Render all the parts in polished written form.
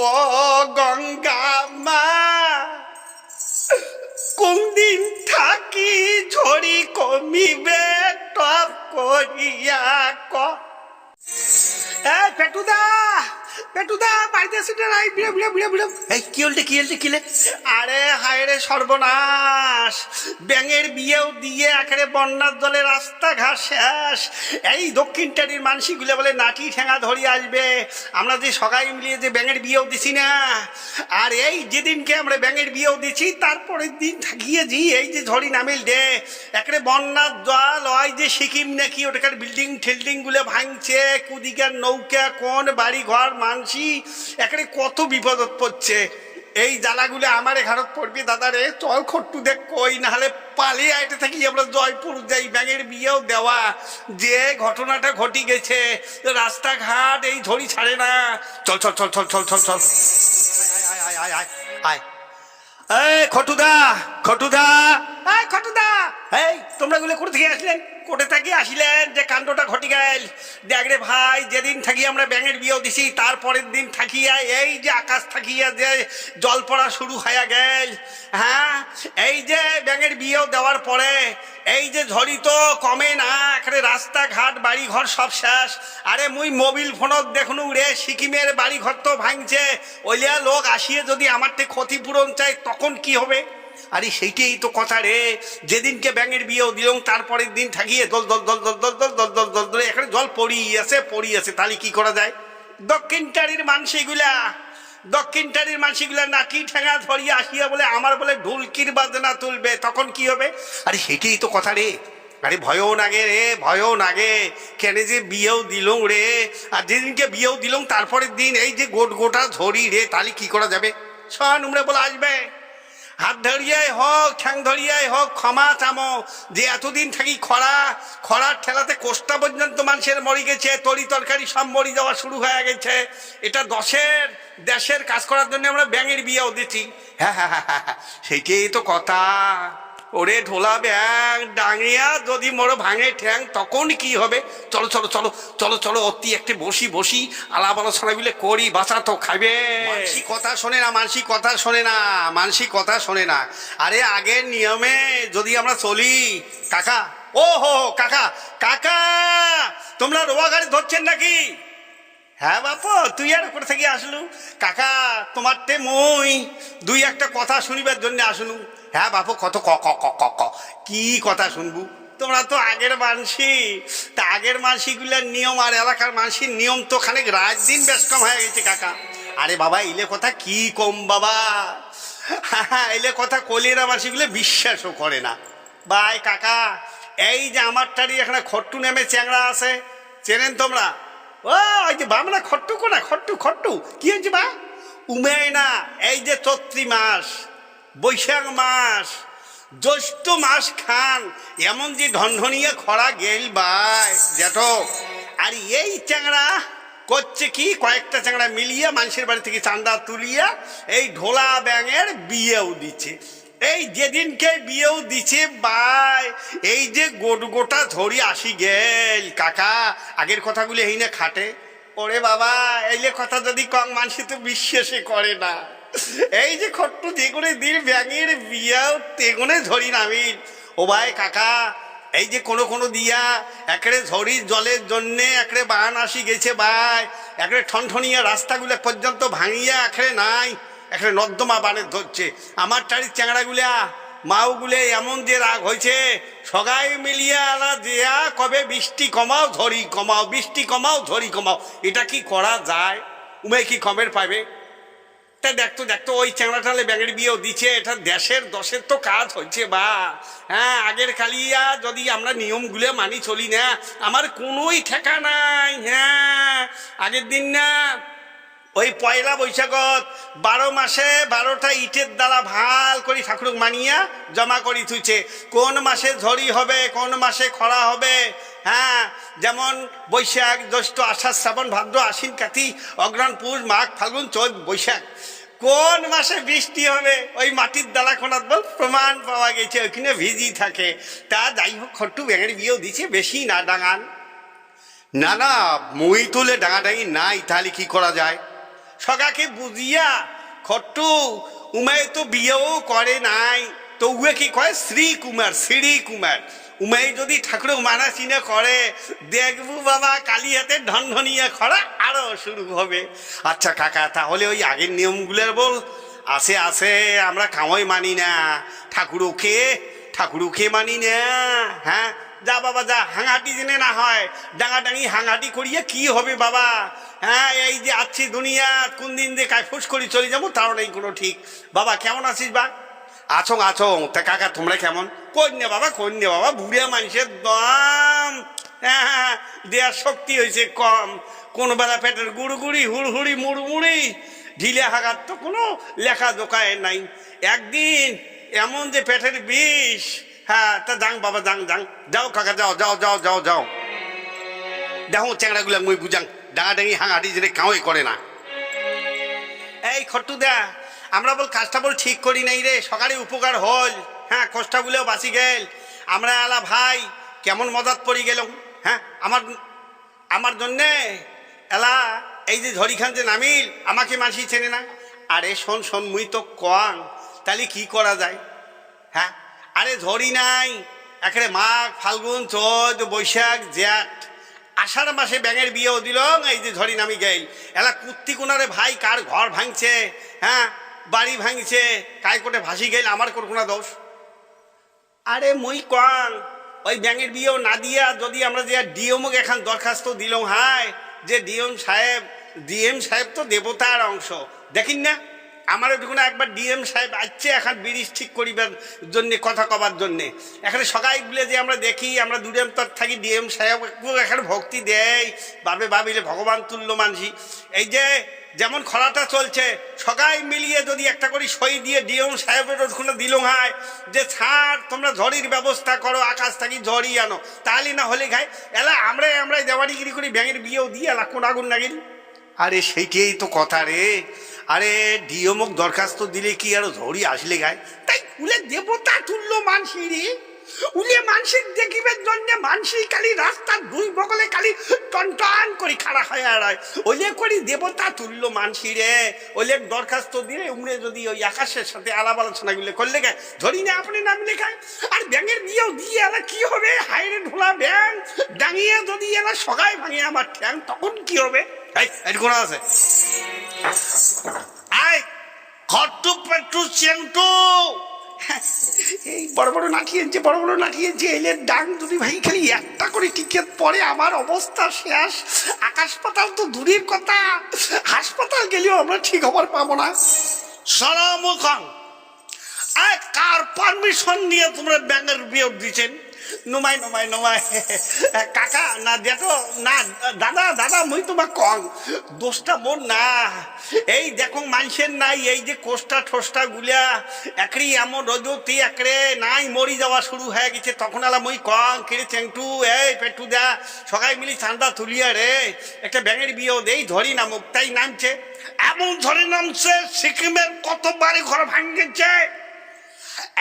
ও গঙ্গা মা, কোনদিন থাকি ঝড়ি কমিবে টপ করিয়া ক। পেটুদা, পেটুদা বাড়িতে সেটা নাই, বিড়ে বিড়ে বিড়ে বিড়ে। এই কি হলতে কি হলতে কিলে? আরে হায় রে সর্বনাশ, ব্যাঙের বিয়েও দিয়ে একেবারে বন্যার জলে রাস্তাঘাট শেষ। এই দক্ষিণ টাড়ির মানসিগুলো বলে নাটি ঠেঙা ধরিয়ে আসবে। আমরা যে সবাই মিলিয়ে যে ব্যাঙের বিয়েও দিছি না, আর এই যেদিনকে আমরা ব্যাঙের বিয়েও দিছি তারপরের দিন থাকিয়ে জি এই যে ঝড়ি নামিল দে একেবারে বন্যার জল হয় যে সিকিম নাকি ওটাকার বিল্ডিং টিল্ডিং গুলো ভাঙছে, কুদিকার নৌকা কোন বাড়ি ঘর মানসি একেবারে কত বিপদত পড়ছে। এই জ্বালাগুলো আমার ঘাড়ত পড়বি দাদা রে। চল খট্টু দেখ কই, নাহলে পালিয়ে আইতে থাকি আমরা জয়পুর যাই। ব্যাঙের বিয়েও দেওয়া যে ঘটনাটা ঘটি গেছে, রাস্তাঘাট এই ঝড়ি ছাড়ে না। চল চল চল চল চল চল চল আয় আয় আয় আয়। এই খটুদা, খটুদা, এই খটুদা, এই তোমরা গুলো কোথা থেকে আসলেন? কোটে থাকি আসিলেন যে কাণ্ডটা ঘটি গেল। দেখ রে ভাই, যেদিন থাকি আমরা ব্যাঙের বিয়েও দিছি তারপরের দিন থাকিয়া এই যে আকাশ থাকিয়া যে জল পড়া শুরু হয়ে গেল। হ্যাঁ, এই যে ব্যাঙের বিয়েও দেওয়ার পরে এই যে ঝড়ি তো কমে না, এখানে রাস্তাঘাট বাড়ি ঘর সব শেষ। আরে মুই মোবিল ফোনত দেখনু রে সিকিমের বাড়ি ঘর তো ভাঙছে। ওইলিয়া লোক আসিয়ে যদি আমার তে ক্ষতিপূরণ চাই তখন কি হবে? আরে সেইটাই তো কথা রে। যেদিনকে ব্যাঙের বিয়েও দিলাম তারপরের দিন থাকিয়ে দল দল দল দল দল দল দল দল দল দল এখানে জল পড়ি আছে। তাহলে কি করা যায়? দক্ষিণ টাড়ির মানসিগুলা, দক্ষিণ টাড়ির মানসিগুলা নাকি ঠেঙা ধরিয়ে আসিয়া বলে আমার বলে ঢুলকির বাজনা তুলবে, তখন কি হবে? আরে সেটাই তো কথা রে। আরে ভয়ও নাগে রে, ভয়ও নাগে। কেন যে বিয়েও দিলুম রে, আর যেদিনকে বিয়েও দিলুম তারপরের দিন এই যে গোটা ঝড়ি রে, তাহলে কি করা যাবে? সন উমরে বলে আসবে, হাত ধরিয়াই হোক ঠ্যাং ধরিয়াই হোক ক্ষমা চামো যে এতদিন থাকি খরার ঠেলাতে কোষ্টা পর্যন্ত মানুষের মরি গেছে, তরি তরকারি সব মরি যাওয়া শুরু হয়ে গেছে। এটা দেশের কাজ করার জন্য আমরা ব্যাঙের বিয়েও দিচ্ছি। হ্যাঁ হ্যাঁ হ্যাঁ হ্যাঁ, সেইটাই তো কথা। ওরে ঢোলা ব্যাং ডাঙিয়া যদি মোর ভাঙে ঠ্যাং তখন কি হবে? চলো চলো চলো চলো চলো অতি একটি বসি বসি আলাপ আলোচনা গুলো করি, বাঁচা তো খাইবে। মানসিক কথা শোনে না, মানসিক কথা শোনে না, মানসিক কথা শোনে না। আরে আগের নিয়মে যদি আমরা চলি কাকা, ও হো কাকা, কাকা তোমরা রোয়া গাড়ি ধরছেন নাকি? হ্যাঁ বাপু, তুই আর উপর থেকে আসলু। কাকা তোমার তে মই দুই একটা কথা শুনিবার জন্য আসলু। হ্যাঁ বাপু, কত ক ক ক ক ক কি কথা শুনবু? তোমরা তো আগের মানসি, তা আগের মানসিগুলার নিয়ম আর এলাকার মানসির নিয়ম তো খানিক রাত দিন বেশ কম হয়ে গেছে কাকা। আরে বাবা এলে কথা কি কম বাবা, হ্যাঁ এলে কথা কলিরা মানসিগুলো বিশ্বাসও করে না। বাই কাকা, এই যে আমার টাড়ি এখানে খট্টু নেমে চ্যাংড়া আছে, চেনেন তোমরা? ও ওই যে বামনা খট্টু কোনা খট্টু খট্টু কি হয়েছে বা? উমেয় না, এই যে চৈত্রী মাস, বৈশাখ মাস, জ্যৈষ্ঠ মাস খান এমন যে ঢনঢনিয়া খরা গেল বাই জেঠো। আর এই চ্যাংড়া করছে কি, কয়েকটা চ্যাংড়া মিলিয়ে মানুষের বাড়ি থেকে চান্দা তুলিয়া এই ঢোলা ব্যাঙের বিয়েও দিচ্ছে। এই যেদিনকে বিয়েও দিছে বাই, এই যে গোটা ঝড়ি আসি গেল কাকা। আগের কথাগুলি এই না খাটে। ওরে বাবা এইলে কথা যদি কম মানুষ তো বিশ্বাসে করে না। এই যে খট্টু যেগুনে দিন ব্যাঙের বিয়েও তেগুনে ঝড়ি নামিল। ও ভাই কাকা, এই যে কোনো দিয়া একেবারে ঝড়ির জলের জন্যে একেবারে বান আসি গেছে ভাই, একেবারে ঠনঠনিয়া রাস্তাগুলো পর্যন্ত ভাঙিয়া একেবারে নাই, এখানে নর্দমা বানের ধরছে। আমার টাড়ির চ্যাংড়াগুলা মাওগুলে এমন যে রাগ হয়েছে, সবাই মিলিয়া আলা দেয়া কবে বৃষ্টি কমাও ঝড়ি কমাও, বৃষ্টি কমাও ঝড়ি কমাও। এটা কি করা যায়? উমে কি খবর পাবে? তা দেখতো দেখতো ওই চ্যাংড়াটালে ব্যাঙের বিয়েও দিচ্ছে। এটা দশের তো কাজ হচ্ছে বা। হ্যাঁ আগের কালিয়া যদি আমরা নিয়মগুলো মানি চলি না, আমার কোনোই ঠেকা নাই। হ্যাঁ আগের দিন না ওই পয়লা বৈশাখত 12 মাসে 12টা ইটের দ্বারা ভাল করে ঠাকুর মানিয়া জমা করি থুইছে, কোন মাসে ঝড়ি হবে, কোন মাসে খরা হবে। হ্যাঁ যেমন বৈশাখ জ্যৈষ্ঠ আষাঢ় শ্রাবণ ভাদ্র আশ্বিন কার্তিক অগ্রহায়ণ পৌষ মাঘ ফাল্গুন চৈত বৈশাখ, কোন মাসে বৃষ্টি হবে ওই মাটির দ্বারা কোনাত বল প্রমাণ পাওয়া গেছে, ওইখানে ভিজি থাকে। তা যাই হোক খট্টু ব্যাঙের বিয়েও দিচ্ছে, বেশি না ডাঙান। না না মই তুলে ডাঙাডাঙি নাই, তাহলে কি করা যায়? সগাকে বুঝিয়া খট্টু উমায় তো বিয়েও করে নাই, তো উয়ে কি কয় শ্রীকুমার। উমাই যদি ঠাকুর মানা চিনা করে, দেখবো বাবা কালী হাতে ঢনঢনিয়া খরা আরো শুরু হবে। আচ্ছা কাকা, তাহলে ওই আগের নিয়মগুলোর বল। আছে আমরা কামই মানি না, ঠাকুরকে মানি না। হ্যাঁ যা বাবা যা, হাঙাটি জেনে না হয় ডাঙাডাঙি হাঙাটি করিয়া কি হবে বাবা। হ্যাঁ এই যে আছি দুনিয়া, কোন দিন যে কায়ফুস করি চলে যাবো তাও নেই কোনো ঠিক। বাবা কেমন আছিস বা? আছো তা কাকা তোমরা কেমন? কন্যা বাবা, বুড়িয়া মানুষের দাম। হ্যাঁ দেয়ার শক্তি হয়েছে কম, কোন বেলা পেটের গুড়গুড়ি হুড়হুড়ি মুড়মুড়ি, ঢিলে হাগার তো কোনো লেখা জোকায় নাই। একদিন এমন যে পেটের বিষ। হ্যাঁ তা যাং বাবা যাং যাও কাকা, যাও দেখো চ্যাংড়াগুলা মুই বুঝাং, ডাঙাডাঙি হাঙাটি যে কাউই করে না। এই খট্টু দা, আমরা বল কাজটা বল ঠিক করি নাই রে, সকালে উপকার হল। হ্যাঁ কষ্টগুলোও বাঁচি গেল। আমরা আলা ভাই কেমন মজাত পড়ি গেলাম। হ্যাঁ আমার জন্যে এলা এই যে ঝড়িখান যে নামিল, আমাকে মাসি চেনে না। আরে শোন মুই তো কং, তাহলে কি করা যায়? হ্যাঁ আরে ঝড়ি নাই, একেবারে মাঘ ফাল্গুন চৈত বৈশাখ জ্যাঠ আষাঢ় মাসে ব্যাঙের বিয়েও দিল। এই যে ঝড়ি নামি গেল, এলা কুত্তি কোনারে ভাই কার ঘর ভাঙছে, হ্যাঁ বাড়ি ভাঙছে, কাই কোটে ভাসি গেল, আমার কোনো দোষ? আরে মুই কং ওই ব্যাঙের বিয়েও না দিয়া যদি আমরা যে ডিএমকে এখন দরখাস্ত দিলাম, হায় যে ডিএম সাহেব তো দেবতার অংশ, দেখিন না আমার ওইখানে একবার ডিএম সাহেব আসছে এখন ব্রিজ ঠিক করিবার জন্যে, কথা কবার জন্যে। এখানে সবাই বলে যে আমরা দেখি, আমরা দুরেম তর থাকি, ডিএম সাহেব এখানে ভক্তি দেয়, ভাবিলে ভগবান তুল্য মানসি। এই যে যেমন খরাটা চলছে, সবাই মিলিয়ে যদি একটা করে সই দিয়ে ডিএম সাহেবের ওখানে দিল, হয় যে ছাড় তোমরা ঝড়ির ব্যবস্থা করো, আকাশ থাকি ঝড়ি আনো, তাহলে না হলে খায় এলা আমরাই দেওয়ারিগিরি করি, ব্যাঙের বিয়েও দিয়ে এলা কোন আগুন লাগিল। আরে সেইটাই তো কথা রে। আরে ডিএমক দরখাস্ত দিলে কি আরো ঝড়ি আসলে গায়? তাই উলে দেবতা তুল্য মানসি রে, উলে মানসিক দেখিবের জন্য মানসি খালি রাস্তার দুই বগলে খালি টন করে খাড়া হয়ে আড়ায়, ওলে করি দেবতা তুল্য মানসি রে। ওলে দরখাস্ত দিলে উমরে যদি ওই আকাশের সাথে আলাপ আলোচনা গুলো করলে গায়, ধরি না আপনি নাম লেখায়। আর ব্যাঙের বিয়েও দিয়ে এলা কি হবে? হাইরে ঢোলা ব্যাং ডাঙিয়ে যদি এলা সগাই ভাঙে আমার ঠ্যাং, তখন কি হবে? এই কোন আছে এই বড় বড় নাঠিয়েছে এলে ডাং যদি ভাই খালি একটা করে টিকিট পরে আমার অবস্থা শেষ। আকাশ পাতাল তো দূরের কথা, হাসপাতাল গেলেও আমরা ঠিক খবর পাবো না। সরমুখন কার পারমিশন নিয়ে তোমরা ব্যাঙের বিয়ে দিচ্ছেন? নমাই কাকা না দেখো না দাদা মুই তোমার কং, দোষটা মোর না। এই দেখো মানুষের নাই এই যে কোষ্টা ঠোষ্টা গুলা একরি এমন রজতি একরে নাই মরি যাওয়া শুরু হয়ে গেছে, তখন আলা মুই কং কিরে চেংটু এই পেটু দা সবাই মিলি চান্দা তুলিয়া রে একটা ব্যাঙের বিয়েও দেই, ধরি নামুক। তাই নামছে, এমন ধরে নামছে সিকিমের কত বাড়ি ঘর ভাঙেছে।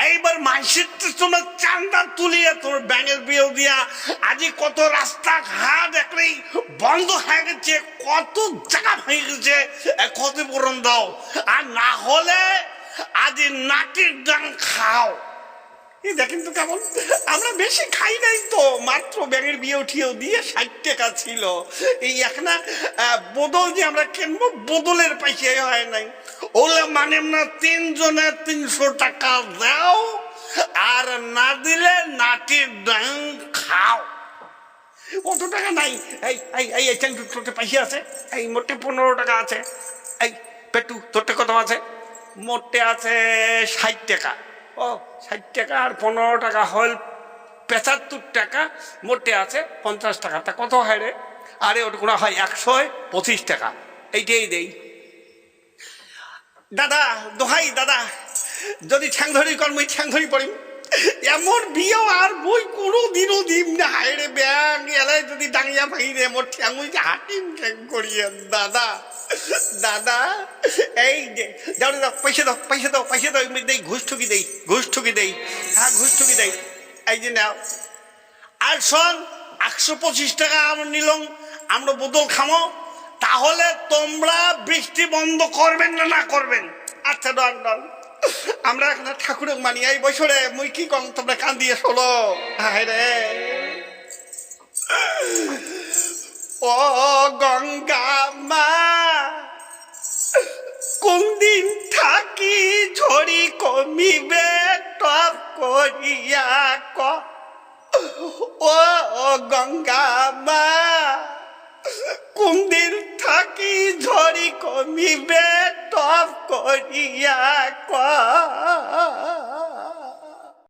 এইবার মানসিক তোমার চান্দা তুলিয়া তোর ব্যাঙের বিয়ে দিয়া আজি কত রাস্তাঘাট একটাই বন্ধ হয়ে গেছে, কত জায়গা হয়ে গেছে, ক্ষতিপূরণ দাও। আর না হলে আজি নাটির ডাং খাও। এই দেখেন তো কেমন, আমরা বেশি খাই নাই তো, মাত্র ব্যাঙের বিয়ে উঠিয়েও দিয়ে 60 টাকা ছিল। এই এখানে বদল যে আমরা কিনবো, বদলের পয়সা হয় নাই। ওলে মানে না 3 জনে 300 টাকা দাও, আর না দিলে নাটির ডাং খাও। অত টাকা নাই। এই তোরটে পয়সা আছে? এই মোটে 15 টাকা আছে। এই পেটু তোরটে কত আছে? মোটে আছে 60 টাকা। ও 60 টাকা আর 15 টাকা হল 75 টাকা, মোটে আছে 50 টাকা। তা কত হয় রে? আরে ওটা কোনো হয় 125 টাকা। এইটাই দেই দাদা, দোহাই দাদা, যদি ঠ্যাং ধরি কর মুই ঠ্যাং ধরি পড়িম। এমন বিয়েও আর বই কোনো দিনও দিম না। হায় রে ব্যাং এলাই যদি ডাঙিয়া ভাঙি রে মোর ঠ্যাং মুই হাটিম ঠ্যাং করিয়া। দাদা এই যে যাও পয়সা দাও দেই, ঘুষ ঠুকি দেই। হ্যাঁ ঘুষ ঠুকি দেই। এই যে নাও। আর শোন 125 টাকা আমরা নিলাম, আমরা বদল খামো, তাহলে তোমরা বৃষ্টি বন্ধ করবেন না না করবেন? আচ্ছা ডন ডন, আমরা এখানে ঠাকুরের মানি এই বছরে মুই কি কম তোমরা কান দিয়ে শোনো। হায় রে ও গঙ্গা মা, কোনদিন থাকি ঝড়ি কমিবে টপ করিয়া ক। ও গঙ্গা মা, কোনদিন থাকি ঝড়ি কমিবে টপ করিয়া ক।